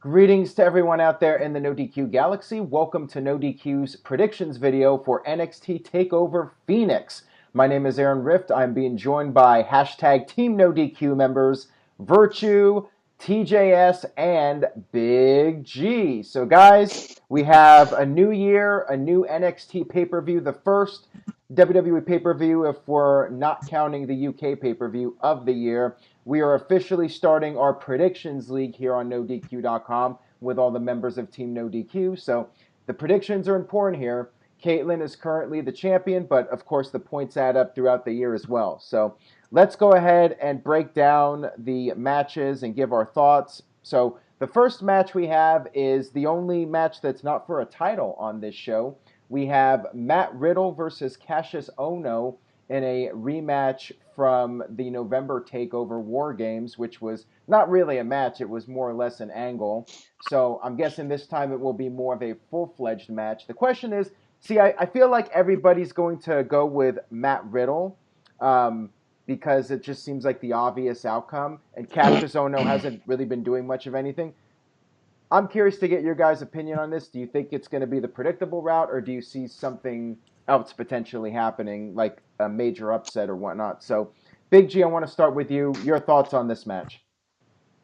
Greetings to everyone out there in the NoDQ galaxy. Welcome to NoDQ's predictions video for NXT Takeover Phoenix. My name is Aaron Rift. I'm being joined by hashtag Team NoDQ members Virtue, TJS, and Big G. So guys, we have a new year, a new NXT pay-per-view, the first WWE pay-per-view if we're not counting the UK pay-per-view of the year. We are officially starting our predictions league here on NoDQ.com with all the members of Team NoDQ. So the predictions are important here. Caitlyn is currently the champion, but of course the points add up throughout the year as well. So let's go ahead and break down the matches and give our thoughts. So the first match we have is the only match that's not for a title on this show. We have Matt Riddle versus Cassius Ohno in a rematch from the November TakeOver War Games, which was not really a match, it was more or less an angle. So I'm guessing this time it will be more of a full-fledged match. The question is, I feel like everybody's going to go with Matt Riddle because it just seems like the obvious outcome, and Cassius Ohno hasn't really been doing much of anything. I'm curious to get your guys' opinion on this. Do you think it's going to be the predictable route, or do you see something else potentially happening, like a major upset or whatnot? So, Big G, I want to start with you. Your thoughts on this match?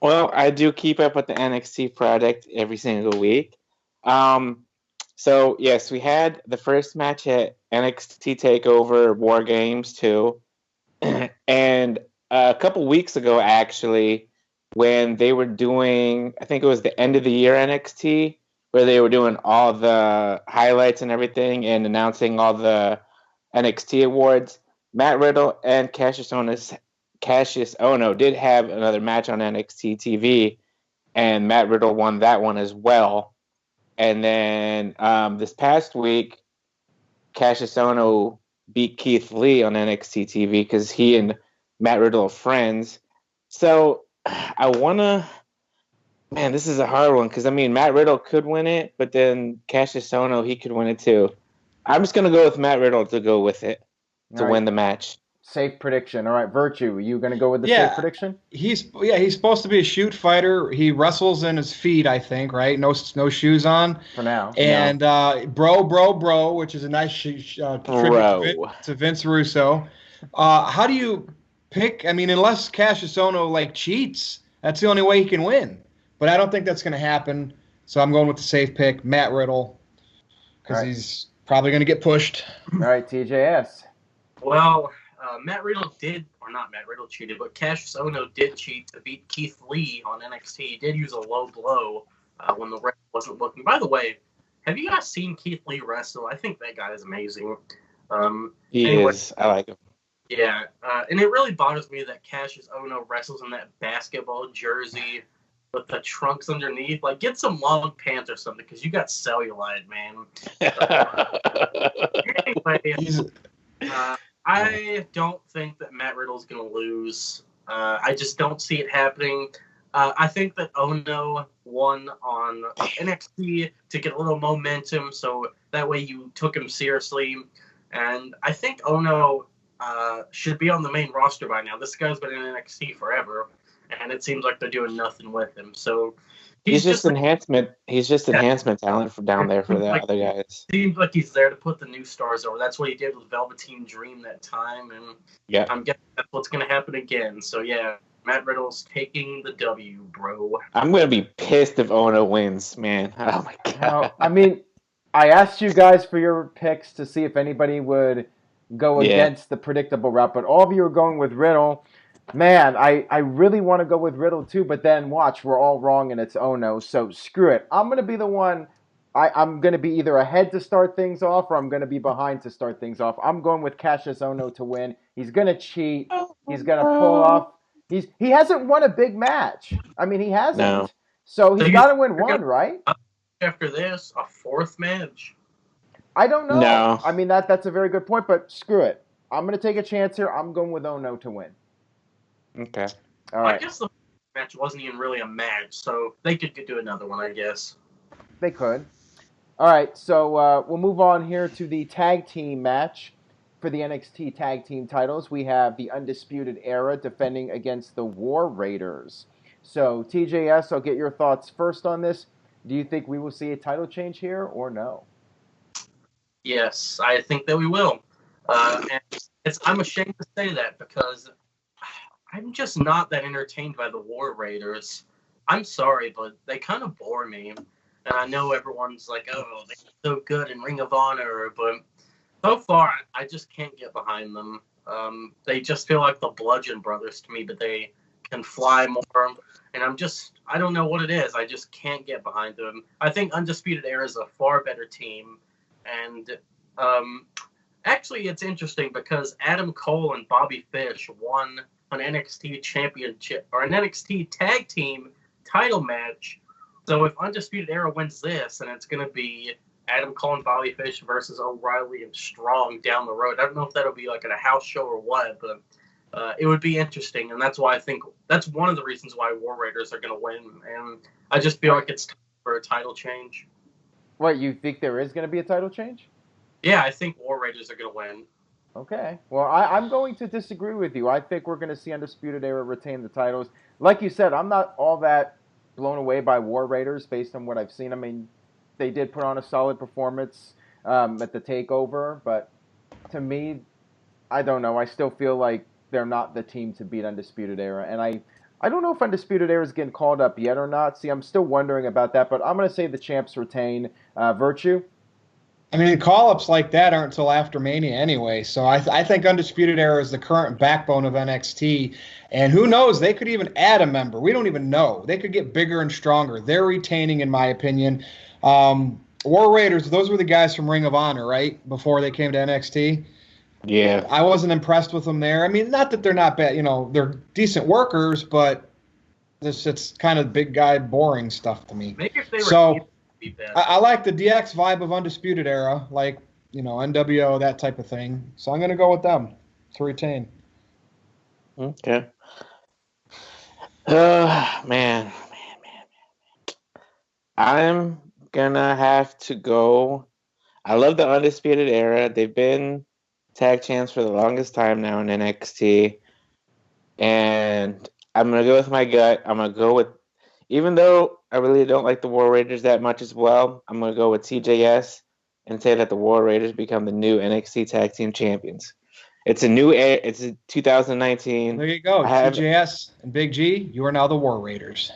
Well, I do keep up with the NXT product every single week. So, yes, we had the first match at NXT Takeover War Games 2. And a couple weeks ago, actually, when they were doing, I think it was the end of the year NXT, where they were doing all the highlights and everything and announcing all the NXT awards, Matt Riddle and Cassius Ohno did have another match on NXT TV, and Matt Riddle won that one as well. And then this past week, Cassius Ohno beat Keith Lee on NXT TV because he and Matt Riddle are friends. So this is a hard one because, Matt Riddle could win it, but then Cassius Ohno, he could win it too. I'm just going to go with Matt Riddle to go with it, to win the match. Safe prediction. All right, Virtue, are you going to go with the safe prediction? He's supposed to be a shoot fighter. He wrestles in his feet, I think, right? No shoes on. For now. And bro, which is a nice tribute to Vince Russo. How do you pick? Unless Cassius Ohno cheats, that's the only way he can win. But I don't think that's going to happen. So I'm going with the safe pick, Matt Riddle, because he's probably going to get pushed. All right, TJS. Well, Matt Riddle cheated, but Cassius Ohno did cheat to beat Keith Lee on NXT. He did use a low blow when the ref wasn't looking. By the way, have you guys seen Keith Lee wrestle? I think that guy is amazing. He is. I like him. Yeah, and it really bothers me that Cassius Ohno wrestles in that basketball jersey with the trunks underneath. Get some long pants or something, because you got cellulite, man. Anyway, I don't think that Matt Riddle's going to lose. I just don't see it happening. I think that Ohno won on NXT to get a little momentum, so that way you took him seriously. And I think Ohno should be on the main roster by now. This guy's been in NXT forever, and it seems like they're doing nothing with him. So he's just enhancement. He's just enhancement talent from down there for the other guys. Seems like he's there to put the new stars over. That's what he did with Velveteen Dream that time, and I'm guessing that's what's going to happen again. So Matt Riddle's taking the W, bro. I'm going to be pissed if Ohno wins, man. Oh my god. I asked you guys for your picks to see if anybody would go against the predictable route, but all of you are going with Riddle. Man, I really want to go with Riddle too, but then watch, we're all wrong and it's Ohno, so screw it. I'm going to be the one, I'm going to be either ahead to start things off or I'm going to be behind to start things off. I'm going with Cassius Ohno to win. He's going to cheat. He's going to pull off. He hasn't won a big match. He hasn't. No. So he's got to win one, right? After this, a fourth match? I don't know. No. That's a very good point, but screw it. I'm going to take a chance here. I'm going with Ohno to win. Okay. All right. I guess the match wasn't even really a match, so they could do another one, I guess. They could. All right, so we'll move on here to the tag team match for the NXT tag team titles. We have the Undisputed Era defending against the War Raiders. So, TJS, I'll get your thoughts first on this. Do you think we will see a title change here or no? Yes, I think that we will. And I'm ashamed to say that because I'm just not that entertained by the War Raiders. I'm sorry, but they kind of bore me. And I know everyone's like, oh, they're so good in Ring of Honor, but so far, I just can't get behind them. They just feel like the Bludgeon Brothers to me, but they can fly more. And I don't know what it is. I just can't get behind them. I think Undisputed Era is a far better team. And actually, it's interesting because Adam Cole and Bobby Fish won an NXT championship or an NXT tag team title match. So if Undisputed Era wins this, and it's going to be Adam Cole and Bobby Fish versus O'Reilly and Strong down the road. I don't know if that'll be like at a house show or what, but it would be interesting. And that's why I think that's one of the reasons why War Raiders are going to win. And I just feel like it's time for a title change. What, you think there is going to be a title change? Yeah, I think War Raiders are going to win. Okay. Well, I'm going to disagree with you. I think we're going to see Undisputed Era retain the titles. Like you said, I'm not all that blown away by War Raiders based on what I've seen. I mean, they did put on a solid performance at the Takeover, but to me, I don't know. I still feel like they're not the team to beat Undisputed Era, and I don't know if Undisputed Era is getting called up yet or not. See, I'm still wondering about that, but I'm going to say the champs retain. Virtue? I mean, call-ups like that aren't until after Mania anyway, so I think Undisputed Era is the current backbone of NXT, and who knows, they could even add a member. We don't even know. They could get bigger and stronger. They're retaining, in my opinion. War Raiders, those were the guys from Ring of Honor, right, before they came to NXT? Yeah. I wasn't impressed with them there. I mean, not that they're not bad. You know, they're decent workers, but it's kind of big guy boring stuff to me. Maybe if they were so I like the DX vibe of Undisputed Era, like, you know, NWO, that type of thing. So I'm going to go with them to retain. Okay. Man. I'm going to have to go. I love the Undisputed Era. They've been tag champs for the longest time now in NXT. And I'm going to go with my gut. I'm going to go with, even though I really don't like the War Raiders that much as well, I'm going to go with TJS and say that the War Raiders become the new NXT Tag Team Champions. It's a 2019. There you go. TJS and Big G, you are now the War Raiders.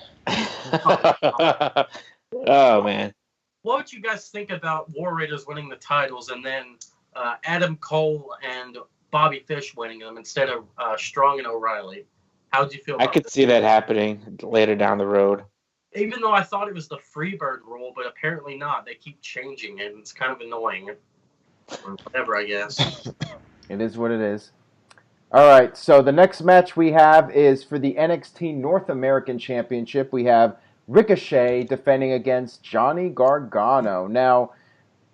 Oh, man. What would you guys think about War Raiders winning the titles and then Adam Cole and Bobby Fish winning them instead of Strong and O'Reilly? How would you feel about I could see that happening later down the road. Even though I thought it was the Freebird rule, but apparently not. They keep changing it, and it's kind of annoying. Or whatever, I guess. It is what it is. All right, so the next match we have is for the NXT North American Championship. We have Ricochet defending against Johnny Gargano. Now,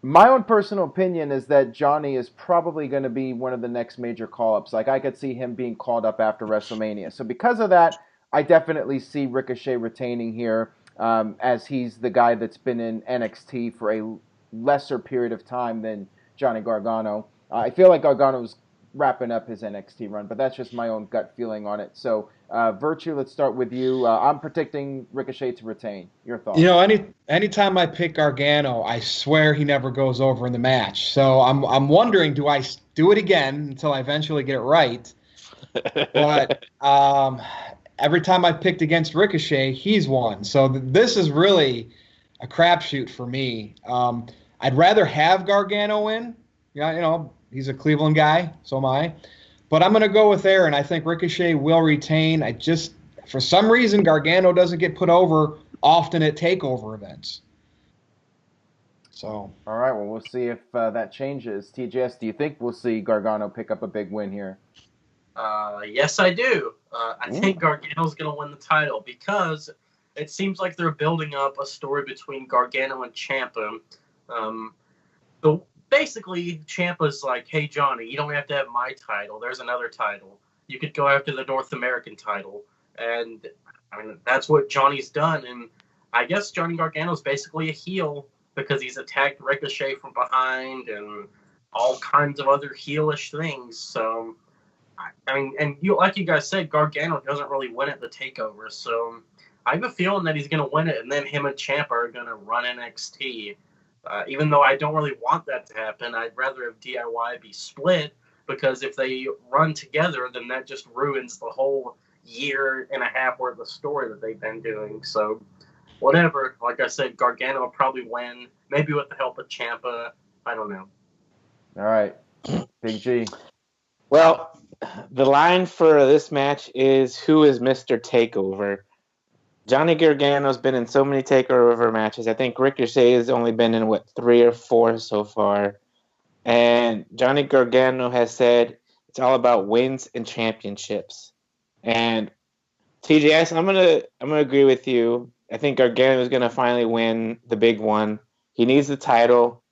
my own personal opinion is that Johnny is probably going to be one of the next major call-ups. Like, I could see him being called up after WrestleMania. So because of that, I definitely see Ricochet retaining here as he's the guy that's been in NXT for a lesser period of time than Johnny Gargano. I feel like Gargano's wrapping up his NXT run, but that's just my own gut feeling on it. So, Virtue, let's start with you. I'm predicting Ricochet to retain. Your thoughts? You know, anytime I pick Gargano, I swear he never goes over in the match. So I'm wondering, do I do it again until I eventually get it right? But every time I picked against Ricochet, he's won. So this is really a crapshoot for me. I'd rather have Gargano win. Yeah, you know, he's a Cleveland guy, so am I. But I'm going to go with Aaron. I think Ricochet will retain. For some reason, Gargano doesn't get put over often at takeover events. So. All right, well, we'll see if that changes. TJS, do you think we'll see Gargano pick up a big win here? Yes, I do. I think Gargano's going to win the title because it seems like they're building up a story between Gargano and Champa. Basically, Ciampa's like, hey, Johnny, you don't have to have my title. There's another title. You could go after the North American title. And, I mean, that's what Johnny's done. And I guess Johnny Gargano's basically a heel because he's attacked Ricochet from behind and all kinds of other heelish things. So, I mean, and like you guys said, Gargano doesn't really win at the takeover. So I have a feeling that he's going to win it, and then him and Champa are going to run NXT. Even though I don't really want that to happen, I'd rather have DIY be split, because if they run together, then that just ruins the whole year and a half worth of story that they've been doing. So whatever. Like I said, Gargano will probably win, maybe with the help of Champa. I don't know. All right, Big G. Well, the line for this match is, who is Mr. Takeover? Johnny Gargano's been in so many Takeover matches. I think Ricochet has only been in, 3 or 4 so far. And Johnny Gargano has said it's all about wins and championships. And TJS, I'm gonna agree with you. I think Gargano is gonna finally win the big one. He needs the title.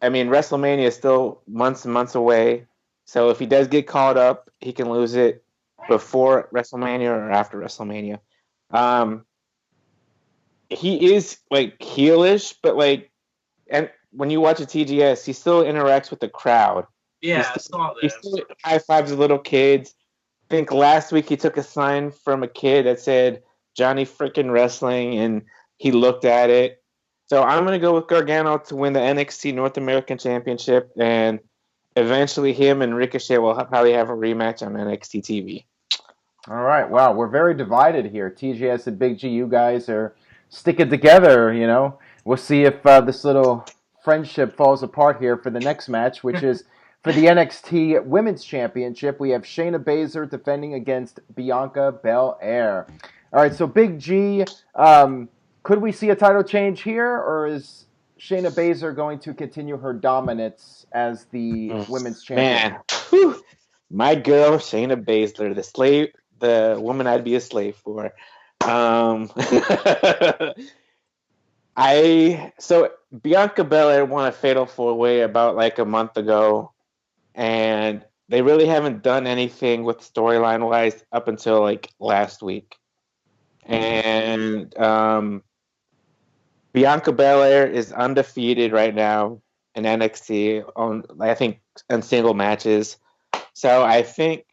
I mean, WrestleMania is still months and months away. So if he does get called up, he can lose it before WrestleMania or after WrestleMania. He is heelish, but and when you watch a TGS, he still interacts with the crowd. Yeah, I saw this. He still high fives little kids. I think last week he took a sign from a kid that said Johnny frickin' Wrestling, and he looked at it. So I'm going to go with Gargano to win the NXT North American Championship, and eventually him and Ricochet will probably have a rematch on NXT TV. All right. Wow, we're very divided here. TGS and Big G, you guys are sticking together, you know. We'll see if this little friendship falls apart here for the next match, which is for the NXT Women's Championship. We have Shayna Baszler defending against Bianca Belair. All right, so Big G, could we see a title change here, or is Shayna Baszler going to continue her dominance as the women's champion? Man, whew. My girl Shayna Baszler, the woman I'd be a slave for. So Bianca Belair won a fatal 4-way about a month ago, and they really haven't done anything with storyline wise up until last week. And Bianca Belair is undefeated right now in NXT in single matches. So I think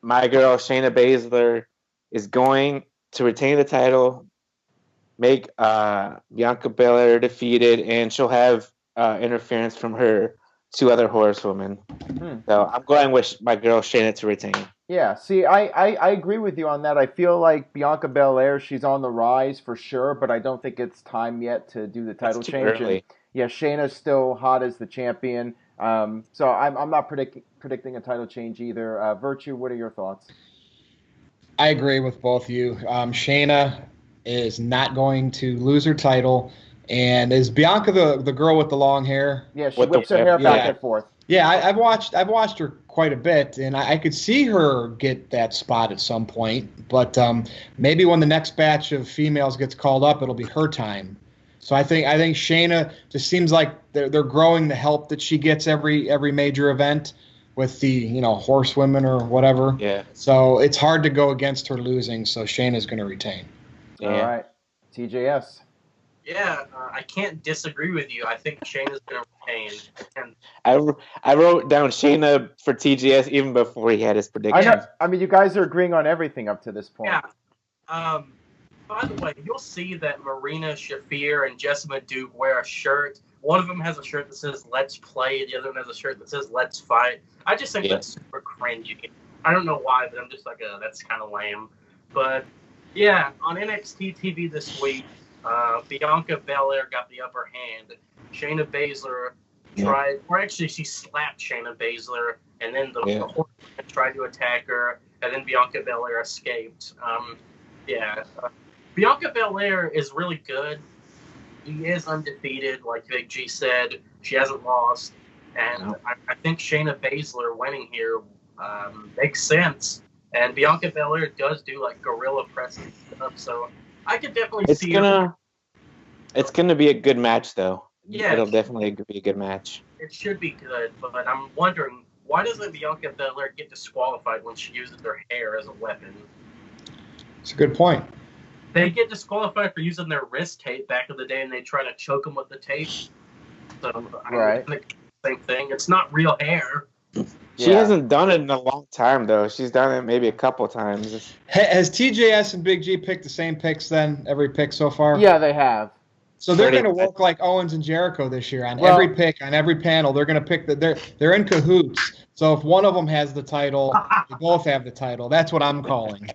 my girl Shayna Baszler is going to retain the title, make Bianca Belair defeated, and she'll have interference from her 2 other horsewomen. So I'm going with my girl Shayna to retain. Yeah, see, I agree with you on that. I feel like Bianca Belair, she's on the rise for sure, but I don't think it's time yet to do the title change. Early. And yeah, Shayna's still hot as the champion. So I'm not predicting a title change either. Virtue, what are your thoughts? I agree with both of you. Shayna is not going to lose her title. And is Bianca the girl with the long hair? Yeah, she whips her hair back and forth. Yeah, I've watched her quite a bit, and I could see her get that spot at some point. But maybe when the next batch of females gets called up, it'll be her time. So I think Shayna just seems like they're growing the help that she gets every major event with the horsewomen or whatever. Yeah. So it's hard to go against her losing. So Shayna's going to retain. Yeah. All right, TJS. Yeah, I can't disagree with you. I think Shayna's going to retain. And I wrote down Shayna for TGS even before he had his prediction. I mean, you guys are agreeing on everything up to this point. Yeah. By the way, you'll see that Marina Shafir and Jessica Duke wear a shirt. One of them has a shirt that says "Let's Play." The other one has a shirt that says "Let's Fight." I just think that's super cringy. I don't know why, but I'm just that's kind of lame. But yeah, on NXT TV this week, Bianca Belair got the upper hand. Shayna Baszler she slapped Shayna Baszler, and then the horseman tried to attack her, and then Bianca Belair escaped. Bianca Belair is really good. She is undefeated, like Big G said. She hasn't lost, and I think Shayna Baszler winning here makes sense. And Bianca Belair does do gorilla pressing stuff, so I could definitely see her. It's gonna be a good match, though. Yeah, it'll definitely be a good match. It should be good, but I'm wondering, why doesn't Bianca Belair get disqualified when she uses her hair as a weapon? It's a good point. They get disqualified for using their wrist tape back in the day, and they try to choke them with the tape. So I think same thing. It's not real hair. She hasn't done it in a long time, though. She's done it maybe a couple times. Has TJS and Big G picked the same picks then, every pick so far? Yeah, they have. So they're going to work like Owens and Jericho this year on every pick, on every panel. They're going to pick they're in cahoots. So if one of them has the title, they both have the title. That's what I'm calling.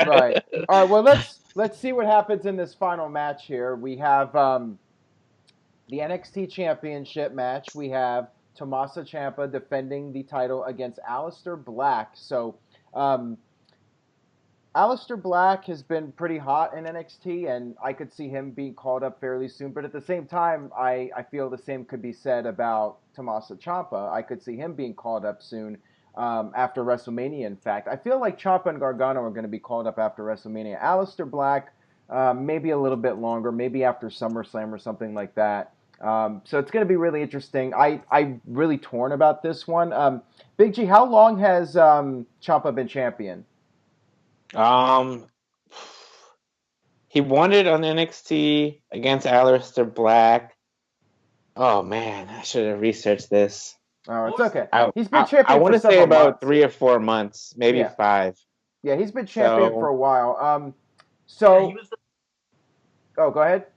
Right. All right. Well, let's see what happens in this final match here. We have the NXT Championship match. We have Tommaso Ciampa defending the title against Alistair Black. So, Alistair Black has been pretty hot in NXT, and I could see him being called up fairly soon. But at the same time, I feel the same could be said about Tommaso Ciampa. I could see him being called up soon after WrestleMania, in fact. I feel like Champa and Gargano are going to be called up after WrestleMania. Alistair Black, maybe a little bit longer, maybe after SummerSlam or something like that. So it's going to be really interesting. I'm really torn about this one. Big G, how long has Ciampa been champion? He won it on NXT against Alistair Black. Oh man, I should have researched this. Oh, it's okay. He's been champion. I want to say about months. 3 or 4 months, maybe 5. Yeah, he's been champion for a while. Oh, go ahead.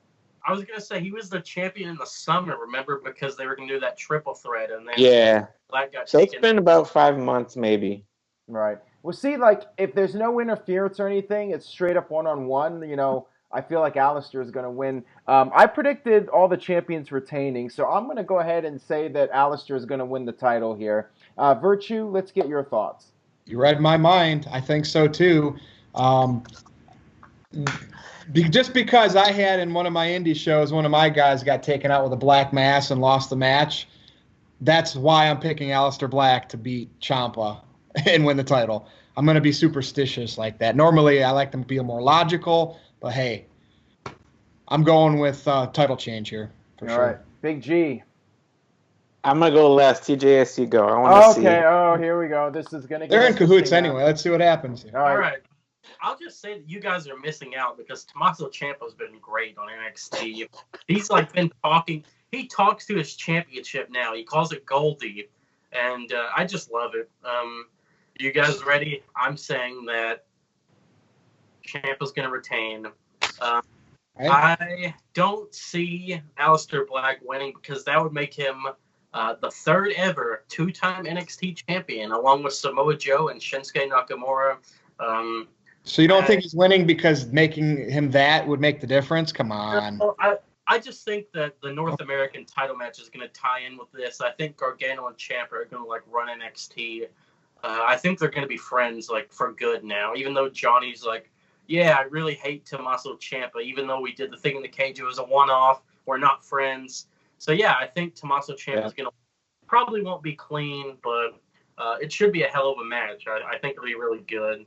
I was gonna say he was the champion in the summer. Remember, because they were gonna do that triple threat, and then Black got taken. It's been about 5 months, maybe. Right. Well, see, like, if there's no interference or anything, it's straight up one-on-one, you know, I feel like Alistair is going to win. I predicted all the champions retaining, so I'm going to go ahead and say that Alistair is going to win the title here. Virtue, let's get your thoughts. You read my mind. I think so, too. Just because I had in one of my indie shows, one of my guys got taken out with a black mass and lost the match, that's why I'm picking Alistair Black to beat Ciampa and win the title. I'm going to be superstitious like that. Normally, I like them to be more logical, but hey, I'm going with title change here for sure. All right, Big G. I'm going to go last. TJS, you go. I want to see. Okay, oh, here we go. This is going to get They're in cahoots anyway. Let's see what happens here. All right. I'll just say that you guys are missing out because Tommaso Ciampa's been great on NXT. He's like been talking. He talks to his championship now. He calls it Goldie, and I just love it. You guys ready? I'm saying that Ciampa's going to retain. I don't see Alistair Black winning because that would make him the third ever 2-time NXT champion, along with Samoa Joe and Shinsuke Nakamura. So you don't think he's winning because making him that would make the difference? Come on. I just think that the North American title match is going to tie in with this. I think Gargano and Ciampa are going to like run NXT. I think they're going to be friends like for good now. Even though Johnny's like, yeah, I really hate Tommaso Ciampa. Even though we did the thing in the cage, it was a one-off. We're not friends. So yeah, I think Tommaso Ciampa is going to probably won't be clean, but it should be a hell of a match. I think it'll be really good.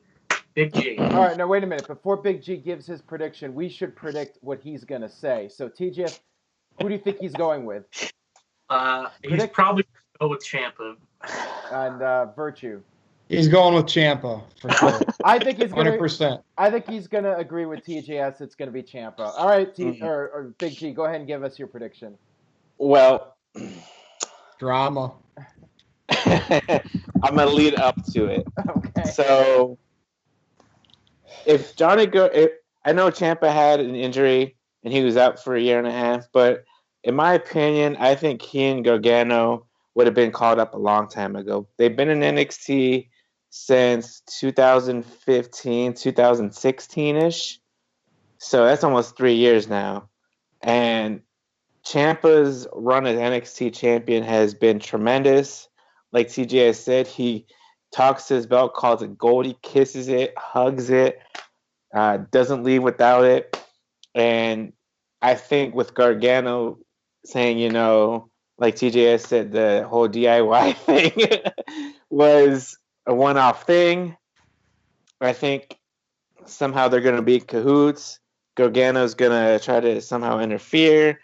Big G. All right, now wait a minute. Before Big G gives his prediction, we should predict what he's going to say. So, TJ, who do you think he's going with? He's probably going to go with Ciampa. And Virtue. He's going with Ciampa for sure. I think he's going 100%. I think he's going to agree with TJS. It's going to be Ciampa. All right, or Big G, go ahead and give us your prediction. Well, drama. I'm going to lead up to it. Okay. So, if I know Ciampa had an injury and he was out for a year and a half, but in my opinion, I think he and Gargano would have been called up a long time ago. They've been in NXT since 2015, 2016-ish. So that's almost 3 years now. And Ciampa's run as NXT champion has been tremendous. Like TJ has said, he talks to his belt, calls it Goldie, kisses it, hugs it, doesn't leave without it. And I think with Gargano saying, you know, like TJ said, the whole DIY thing was a one-off thing. I think somehow they're going to be cahoots. Gargano's going to try to somehow interfere.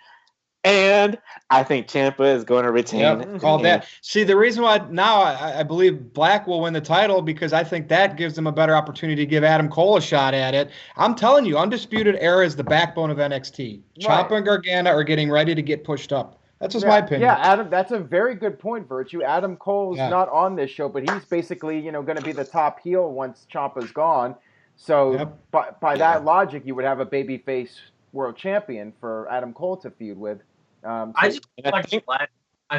And I think Ciampa is going to retain. Yep, called that. See, the reason why now I believe Black will win the title because I think that gives them a better opportunity to give Adam Cole a shot at it. I'm telling you, Undisputed Era is the backbone of NXT. Right. Ciampa and Gargano are getting ready to get pushed up. That's just my opinion. Yeah, Adam, that's a very good point, Virtue. Adam Cole's not on this show, but he's basically, going to be the top heel once Ciampa's gone. So by that logic, you would have a babyface world champion for Adam Cole to feud with. I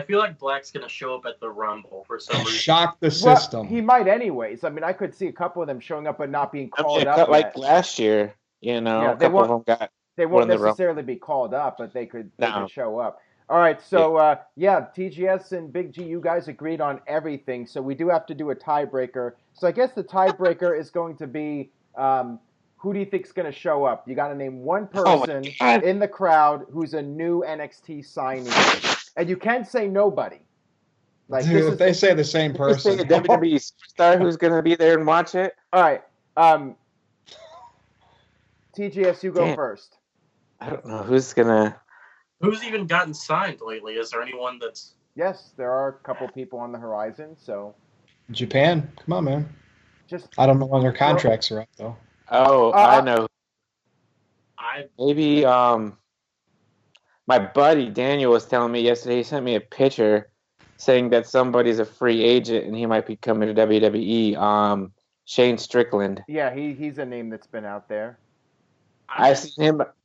feel like Black's going to show up at the Rumble for some reason. Shock the system. Well, he might anyways. I mean, I could see a couple of them showing up but not being called up. Like last year, a couple of them got. They won't necessarily be called up, but they could show up. All right, so TGS and Big G, you guys agreed on everything, so we do have to do a tiebreaker. So I guess the tiebreaker is going to be who do you think's going to show up? You got to name one person in the crowd who's a new NXT signing, and you can't say nobody. Like, dude, if they say the same person, say a WWE superstar who's going to be there and watch it. All right, TGS, you go first. I don't know who's gonna. Who's even gotten signed lately? Is there anyone that's... Yes, there are a couple people on the horizon, so... Japan. Come on, man. I don't know when their contracts are up, though. Oh, I know. Maybe, my buddy Daniel was telling me yesterday, he sent me a picture saying that somebody's a free agent and he might be coming to WWE. Shane Strickland. Yeah, he's a name that's been out there.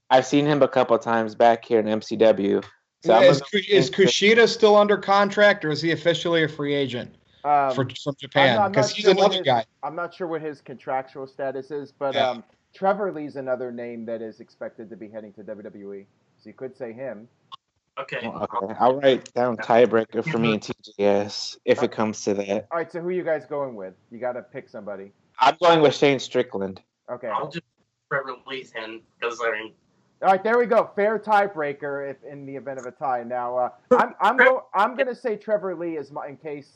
I've seen him a couple of times back here in MCW. So is Kushida still under contract, or is he officially a free agent from Japan? Because he's another guy. I'm not sure what his contractual status is, but Trevor Lee's another name that is expected to be heading to WWE. So you could say him. Okay. I'll write down tiebreaker for me and TGS if it comes to that. All right, so who are you guys going with? You got to pick somebody. I'm going with Shane Strickland. Okay. I'll just Trevor Lee's in because all right, there we go. Fair tiebreaker if in the event of a tie. Now, I'm going to say Trevor Lee in case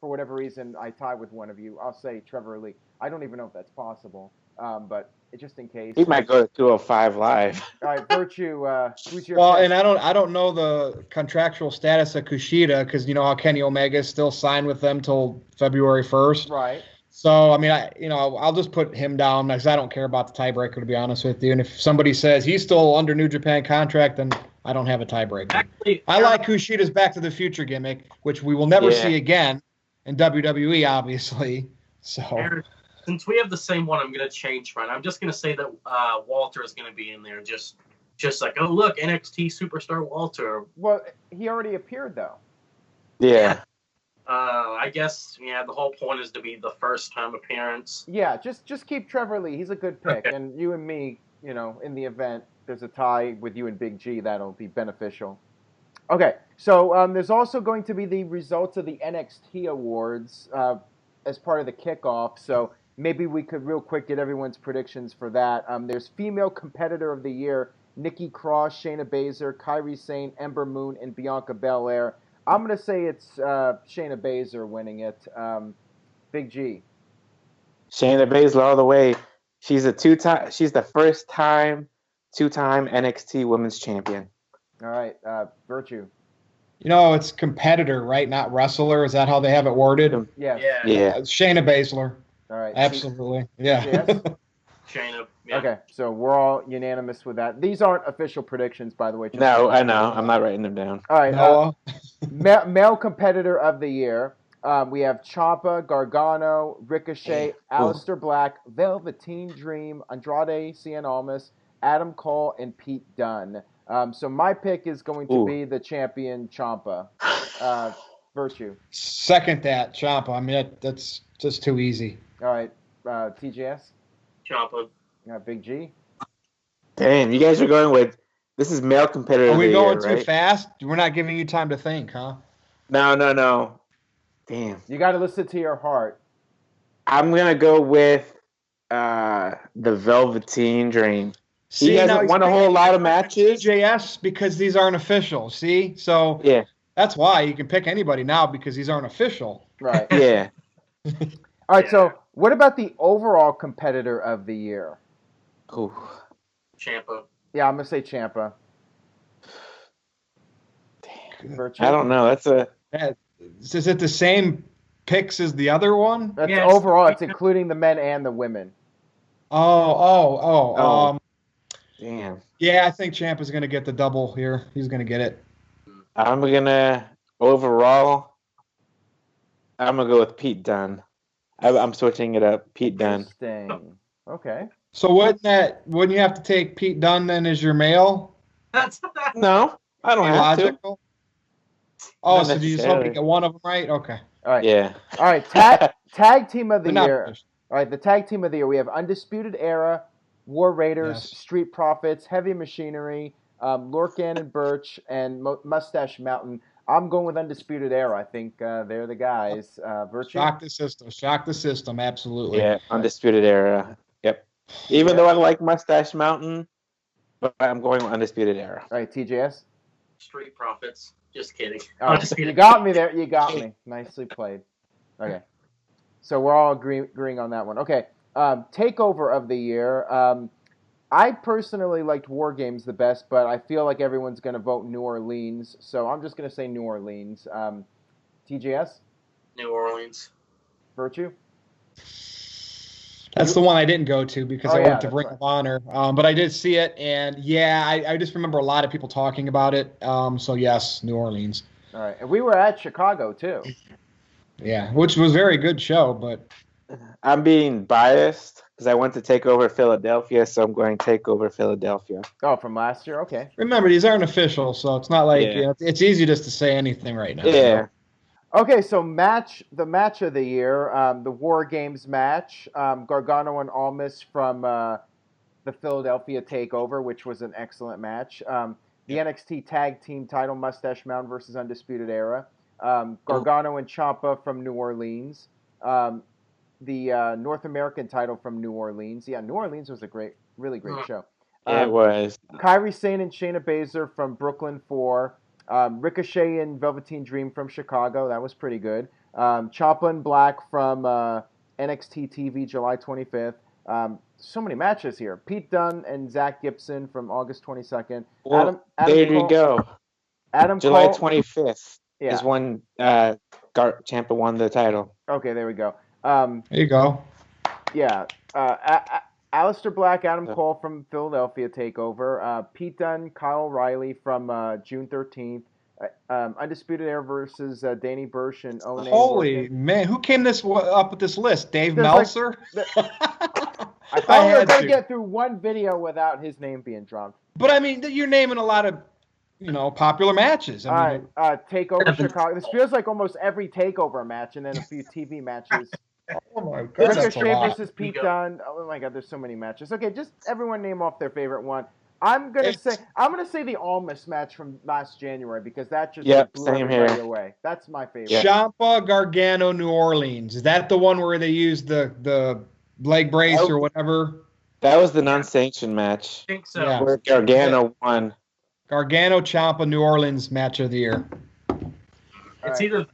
for whatever reason I tie with one of you. I'll say Trevor Lee. I don't even know if that's possible, but just in case. He might go to 205 Live. All right, Virtue. Who's your? Well, pick? And I don't know the contractual status of Kushida because you know how Kenny Omega is still signed with them till February 1st. Right. So, I mean, I'll just put him down because I don't care about the tiebreaker, to be honest with you. And if somebody says he's still under New Japan contract, then I don't have a tiebreaker. Actually, I like Kushida's Back to the Future gimmick, which we will never see again in WWE, obviously. So, since we have the same one, I'm going to change mine. I'm just going to say that Walter is going to be in there. Just like, oh, look, NXT superstar Walter. Well, he already appeared, though. Yeah. I guess, the whole point is to be the first-time appearance. Yeah, just keep Trevor Lee. He's a good pick. Okay. And you and me, in the event there's a tie with you and Big G, that'll be beneficial. Okay, so there's also going to be the results of the NXT Awards as part of the kickoff. So maybe we could real quick get everyone's predictions for that. There's Female Competitor of the Year, Nikki Cross, Shayna Baszler, Kairi Sane, Ember Moon, and Bianca Belair. I'm going to say it's Shayna Baszler winning it. Big G. Shayna Baszler all the way. She's the first time, two-time NXT Women's Champion. All right, Virtue. It's competitor, right? Not wrestler. Is that how they have it worded? Yeah. Shayna Baszler. All right. Absolutely. Yeah. Shayna. Yeah. Okay, so we're all unanimous with that. These aren't official predictions, by the way. No, I know. I'm not writing them down. All right. Male Competitor of the Year. We have Champa, Gargano, Ricochet, Alistair Black, Velveteen Dream, Andrade Cien Almas, Adam Cole, and Pete Dunne. So my pick is going to be the champion, Champa. Virtue. Second that, Champa. I mean, that's just too easy. All right. TJS? Champa. Big G? Damn, you guys are going with... This is male competitor of the year, right? Are we going too fast? We're not giving you time to think, huh? No. Damn. You got to listen to your heart. I'm going to go with the Velveteen Dream. See, he hasn't won a whole lot of matches. TJS, because these aren't official. See? So that's why you can pick anybody now because these aren't official. Right. Yeah. All right, so what about the overall competitor of the year? Ooh. Champa. Yeah, I'm going to say Champa. I don't know. Is it the same picks as the other one? That's overall. It's including the men and the women. Damn. Yeah, I think Ciampa's going to get the double here. He's going to get it. Overall, I'm going to go with Pete Dunne. I'm switching it up. Pete Dunne. Interesting. Okay. So wouldn't you have to take Pete Dunne then as your male? No, I don't have logical? Oh, Not so do you just hope you get one of them right? Okay. All right. Yeah. All right. Tag team of the year. All right. The tag team of the year. We have Undisputed Era, War Raiders, Street Profits, Heavy Machinery, Lorcan and Birch, and Mustache Mountain. I'm going with Undisputed Era. I think they're the guys. Virtue? Shock the system. Shock the system. Absolutely. Yeah, Undisputed Era. Yep. Even though I like Mustache Mountain, but I'm going with Undisputed Era. All right, TJS? Street Profits. Just kidding. You got me there. You got me. Nicely played. Okay. So we're all agreeing on that one. Okay. Takeover of the year. I personally liked War Games the best, but I feel like everyone's going to vote New Orleans, so I'm just going to say New Orleans. TJS? New Orleans. Virtue? That's the one I didn't go to because I went to Ring of Honor, but I did see it, and I just remember a lot of people talking about it. So yes, New Orleans. All right, and we were at Chicago too. Yeah, which was a very good show, but I'm being biased because I went to Takeover Philadelphia, so I'm going Takeover Philadelphia. Oh, from last year? Okay. Remember, these aren't official, so it's not like it's easy just to say anything right now. Yeah. Okay, so the match of the year, the War Games match, Gargano and Almas from the Philadelphia Takeover, which was an excellent match. The NXT Tag Team title, Mustache Mountain versus Undisputed Era. Gargano and Champa from New Orleans. The North American title from New Orleans. Yeah, New Orleans was a really great show. It was. Kairi Sane and Shayna Baszler from Brooklyn 4. Ricochet and Velveteen Dream from Chicago. That was pretty good. Champa and Black from NXT TV July 25th. So many matches here. Pete Dunne and Zach Gibson from August 22nd. Well, there you go. July 25th is when Champa won the title. Okay, there we go. There you go. Yeah. Alistair Black, Adam Cole from Philadelphia Takeover. Pete Dunne, Kyle O'Reilly from June 13th. Undisputed Era versus Danny Burch and One. Holy man, who came up with this list? Dave Meltzer? I thought we were going to get through one video without his name being dropped. But I mean, you're naming a lot of, popular matches. Takeover Chicago. This feels like almost every Takeover match, and then a few TV matches. Oh my God! Ricochet versus Pete Dunne. Oh my God, there's so many matches. Okay, just everyone name off their favorite one. I'm gonna say the Almas match from last January because that just blew everybody away. That's my favorite. Champa Gargano New Orleans. Is that the one where they used the leg brace or whatever? That was the non-sanctioned match. I think so. Yeah. Where Gargano won. Gargano Champa New Orleans match of the year. It's either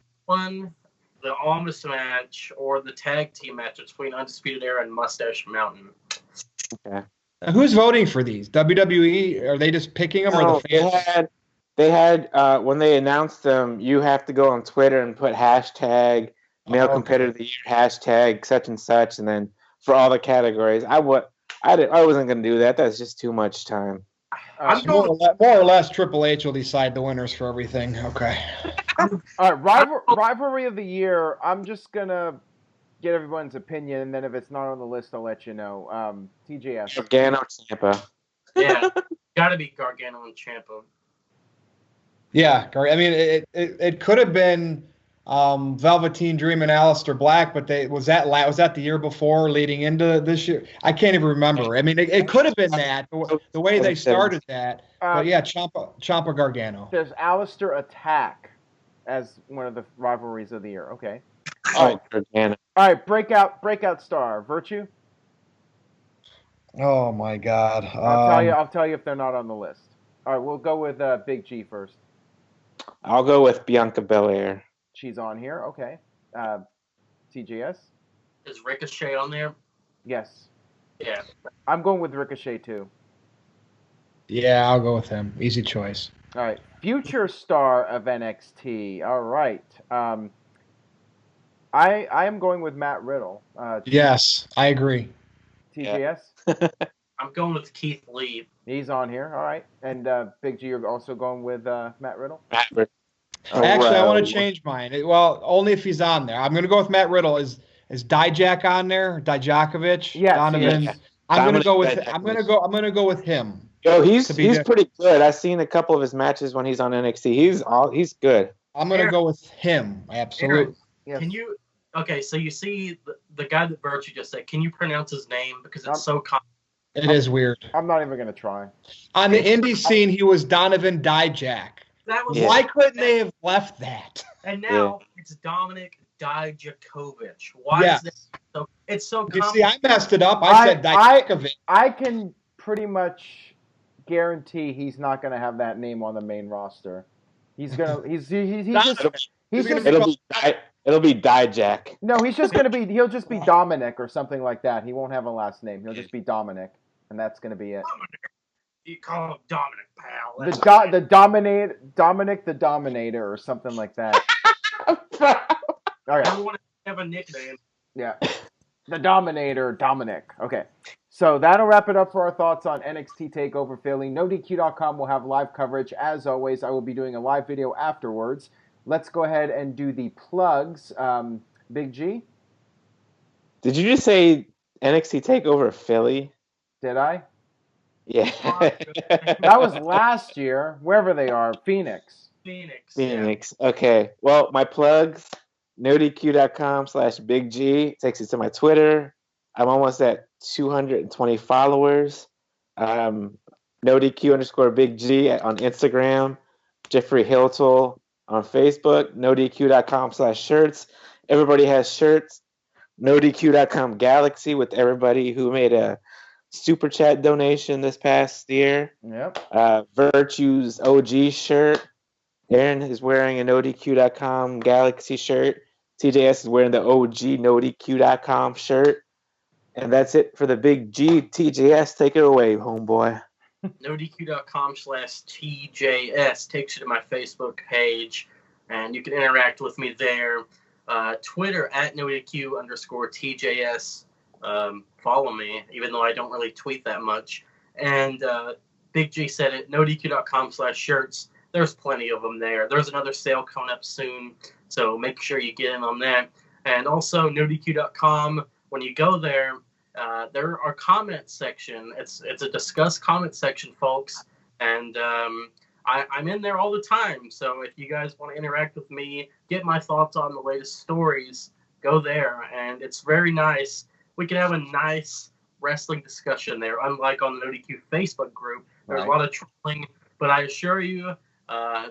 the Almas match or the tag team match between Undisputed Era and Mustache Mountain. Okay. Now, who's voting for these? WWE? Are they just picking them or the fans? They had when they announced them, you have to go on Twitter and put hashtag male competitor of the year, hashtag such and such, and then for all the categories. I wasn't going to do that. That's just too much time. More or less, Triple H will decide the winners for everything. Okay. All right, rivalry of the year. I'm just gonna get everyone's opinion, and then if it's not on the list, I'll let you know. TJS. Gargano, Champa. Yeah, gotta be Gargano and Champa. Yeah, I mean, it could have been Velveteen Dream and Alistair Black, but was that the year before, leading into this year? I can't even remember. I mean, it could have been that the way they started that. But yeah, Champa Gargano. There's Alistair Attack as one of the rivalries of the year. Okay. Gargano. All right, breakout star, Virtue. Oh my God. I'll tell you if they're not on the list. All right, we'll go with Big G first. I'll go with Bianca Belair. She's on here. Okay. TJS? Is Ricochet on there? Yes. Yeah. I'm going with Ricochet too. Yeah, I'll go with him. Easy choice. All right. Future star of NXT. All right. I am going with Matt Riddle. Yes, I agree. TJS? I'm going with Keith Lee. He's on here. All right. And Big G, you're also going with Matt Riddle? Matt Riddle. Actually, I want to change mine. Well, only if he's on there. I'm going to go with Matt Riddle. Is Dijak on there? Dijakovic? Yes, Donovan. yes. I'm going to go with. Dijakovic. I'm going to go with him. Yo, he's pretty good. I've seen a couple of his matches when he's on NXT. He's good. I'm going to go with him. Absolutely. Aaron, Yes. Can you? Okay, so you see the guy that Virtue just said. Can you pronounce his name because it's so common? It is weird. I'm not even going to try. On the indie scene, he was Donovan Dijak. That was Why couldn't they have left that? And now it's Dominic Dijakovic. Why is this so? It's so common. You see, I messed it up. I said Dijakovic. I can pretty much guarantee he's not going to have that name on the main roster. He's gonna. He's just. It'll be Dijak. No, he's just gonna be. He'll just be Dominic or something like that. He won't have a last name. He'll just be Dominic, and that's gonna be it. You call him Dominic, pal. Dominic the Dominator or something like that. All right. Everyone have a nickname. Yeah. The Dominator, Dominic. Okay. So that'll wrap it up for our thoughts on NXT TakeOver Philly. NoDQ.com will have live coverage. As always, I will be doing a live video afterwards. Let's go ahead and do the plugs. Big G? Did you just say NXT TakeOver Philly? Did I? Yeah. That was last year, wherever they are. Phoenix. Yeah. Okay. Well, my plugs, NoDQ.com/Big G takes you to my Twitter. I'm almost at 220 followers. NoDQ_Big G on Instagram. Jeffrey Hiltel on Facebook. NoDQ.com/shirts. Everybody has shirts. NoDQ.com Galaxy with everybody who made a super chat donation this past year. Yep. Virtue's OG shirt. Aaron is wearing an NoDQ.com Galaxy shirt. TJS is wearing the OG NoDQ.com shirt. And that's it for the Big G. TJS, take it away, homeboy. NoDQ.com/TJS takes you to my Facebook page, and you can interact with me there. Twitter at NoDQ_TJS. Follow me, even though I don't really tweet that much. And Big G said it, NoDQ.com/shirts. There's plenty of them there. There's another sale coming up soon, so make sure you get in on that. And also NoDQ.com, when you go there, there are comment section. It's a discuss comment section, folks. And I'm in there all the time. So if you guys want to interact with me, get my thoughts on the latest stories, go there. And it's very nice. We can have a nice wrestling discussion there, unlike on the NoDQ Facebook group. There's a lot of trolling, but I assure you,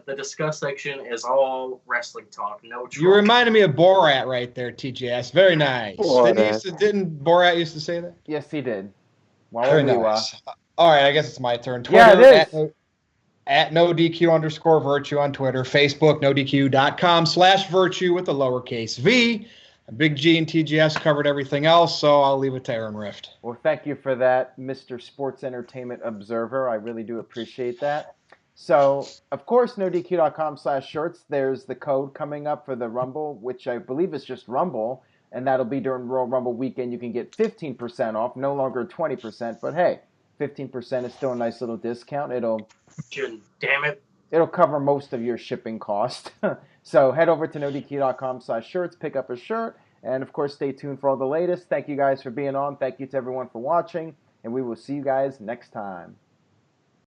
the discuss section is all wrestling talk. No trolling. You reminded me of Borat right there, TJS. Very nice. Didn't Borat used to say that? Yes, he did. Very nice. All right, I guess it's my turn. Twitter, yeah, it is. At NoDQ_Virtue on Twitter. Facebook, NoDQ.com/Virtue with a lowercase v. Big G and TGS covered everything else, so I'll leave it to Aaron Rift. Well, thank you for that, Mr. Sports Entertainment Observer. I really do appreciate that. So, of course, NoDQ.com/shirts, there's the code coming up for the Rumble, which I believe is just Rumble, and that'll be during Royal Rumble weekend. You can get 15% off, no longer 20%, but hey, 15% is still a nice little discount. Damn it. It'll cover most of your shipping cost. So head over to NoDQ.com/shirts, pick up a shirt, and of course, stay tuned for all the latest. Thank you guys for being on. Thank you to everyone for watching, and we will see you guys next time.